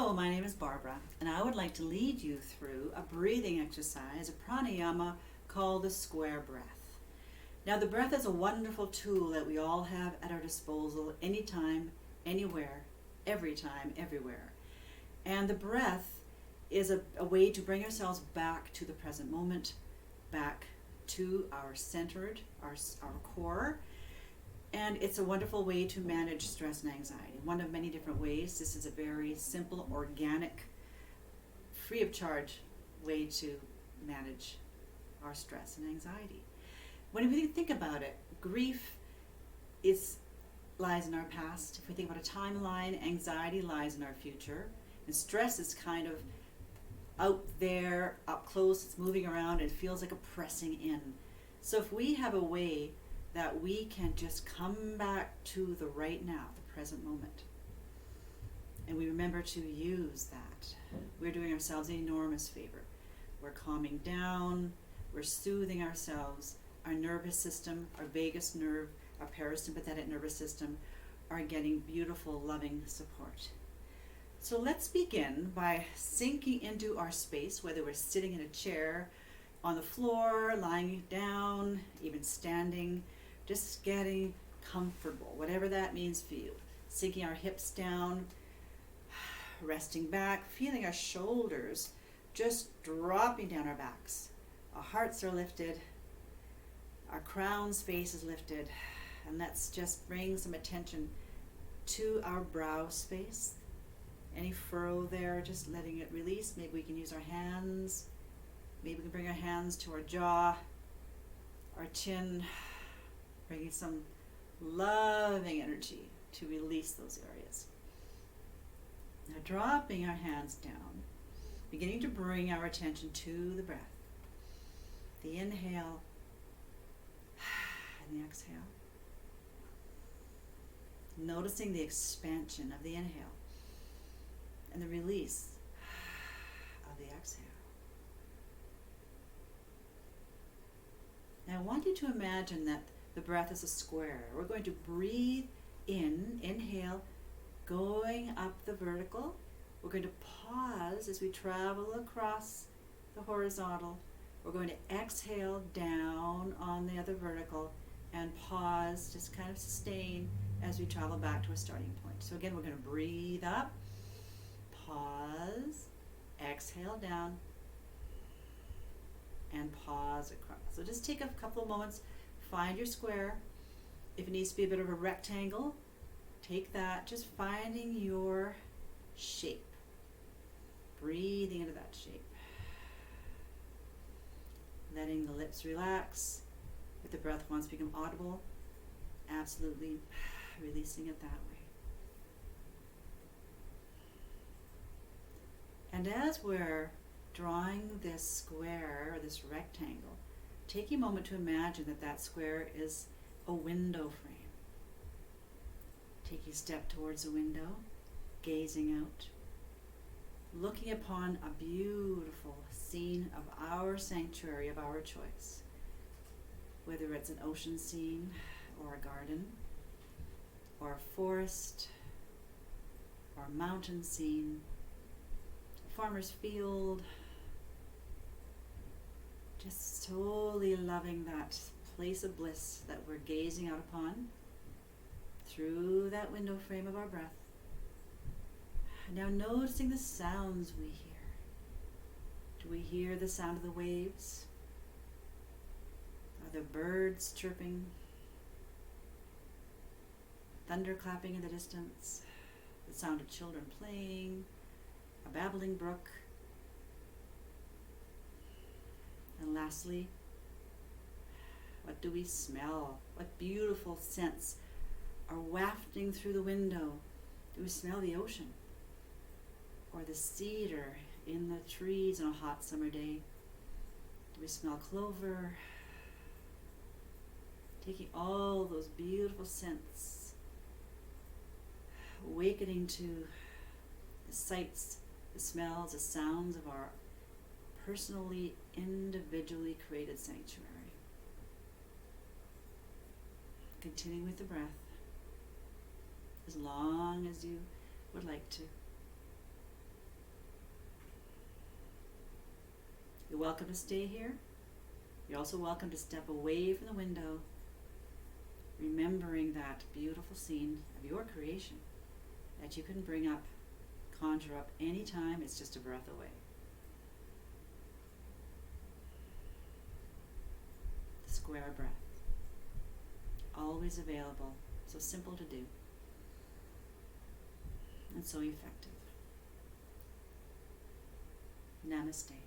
Hello, my name is Barbara, and I would like to lead you through a breathing exercise, a pranayama called the square breath. Now, the breath is a wonderful tool that we all have at our disposal anytime, anywhere, every time, everywhere. And the breath is a way to bring ourselves back to the present moment, back to our centered, our core. And it's a wonderful way to manage stress and anxiety. One of many different ways. This is a very simple, organic, free of charge way to manage our stress and anxiety. When we think about it, grief lies in our past. If we think about a timeline, anxiety lies in our future. And stress is kind of out there, up close, it's moving around, it feels like a pressing in. So if we have a way that we can just come back to the right now, the present moment, and we remember to use that, we're doing ourselves an enormous favor. We're calming down, we're soothing ourselves. Our nervous system, our vagus nerve, our parasympathetic nervous system are getting beautiful, loving support. So let's begin by sinking into our space, whether we're sitting in a chair, on the floor, lying down, even standing, just getting comfortable, whatever that means for you. Sinking our hips down, resting back, feeling our shoulders just dropping down our backs. Our hearts are lifted, our crown space is lifted, and let's just bring some attention to our brow space. Any furrow there, just letting it release. Maybe we can use our hands. Maybe we can bring our hands to our jaw, our chin, bringing some loving energy to release those areas. Now dropping our hands down, beginning to bring our attention to the breath. The inhale and the exhale. Noticing the expansion of the inhale and the release of the exhale. Now I want you to imagine that the breath is a square. We're going to breathe in, inhale, going up the vertical. We're going to pause as we travel across the horizontal. We're going to exhale down on the other vertical and pause, just kind of sustain as we travel back to a starting point. So again, we're going to breathe up, pause, exhale down, and pause across. So just take a couple of moments. Find your square. If it needs to be a bit of a rectangle, take that. Just finding your shape. Breathing into that shape. Letting the lips relax. If the breath wants to become audible, absolutely releasing it that way. And as we're drawing this square, or this rectangle, take a moment to imagine that that square is a window frame. Take a step towards the window, gazing out, looking upon a beautiful scene of our sanctuary, of our choice. Whether it's an ocean scene, or a garden, or a forest, or a mountain scene, a farmer's field, just solely loving that place of bliss that we're gazing out upon through that window frame of our breath. Now noticing the sounds we hear. Do we hear the sound of the waves? Are the birds chirping? Thunder clapping in the distance? The sound of children playing? A babbling brook? And lastly, what do we smell? What beautiful scents are wafting through the window? Do we smell the ocean? Or the cedar in the trees on a hot summer day? Do we smell clover? Taking all those beautiful scents, awakening to the sights, the smells, the sounds of our personally, individually created sanctuary. Continuing with the breath as long as you would like to. You're welcome to stay here. You're also welcome to step away from the window, remembering that beautiful scene of your creation that you can bring up, conjure up anytime. It's just a breath away. The square breath. Always available. So simple to do. And so effective. Namaste.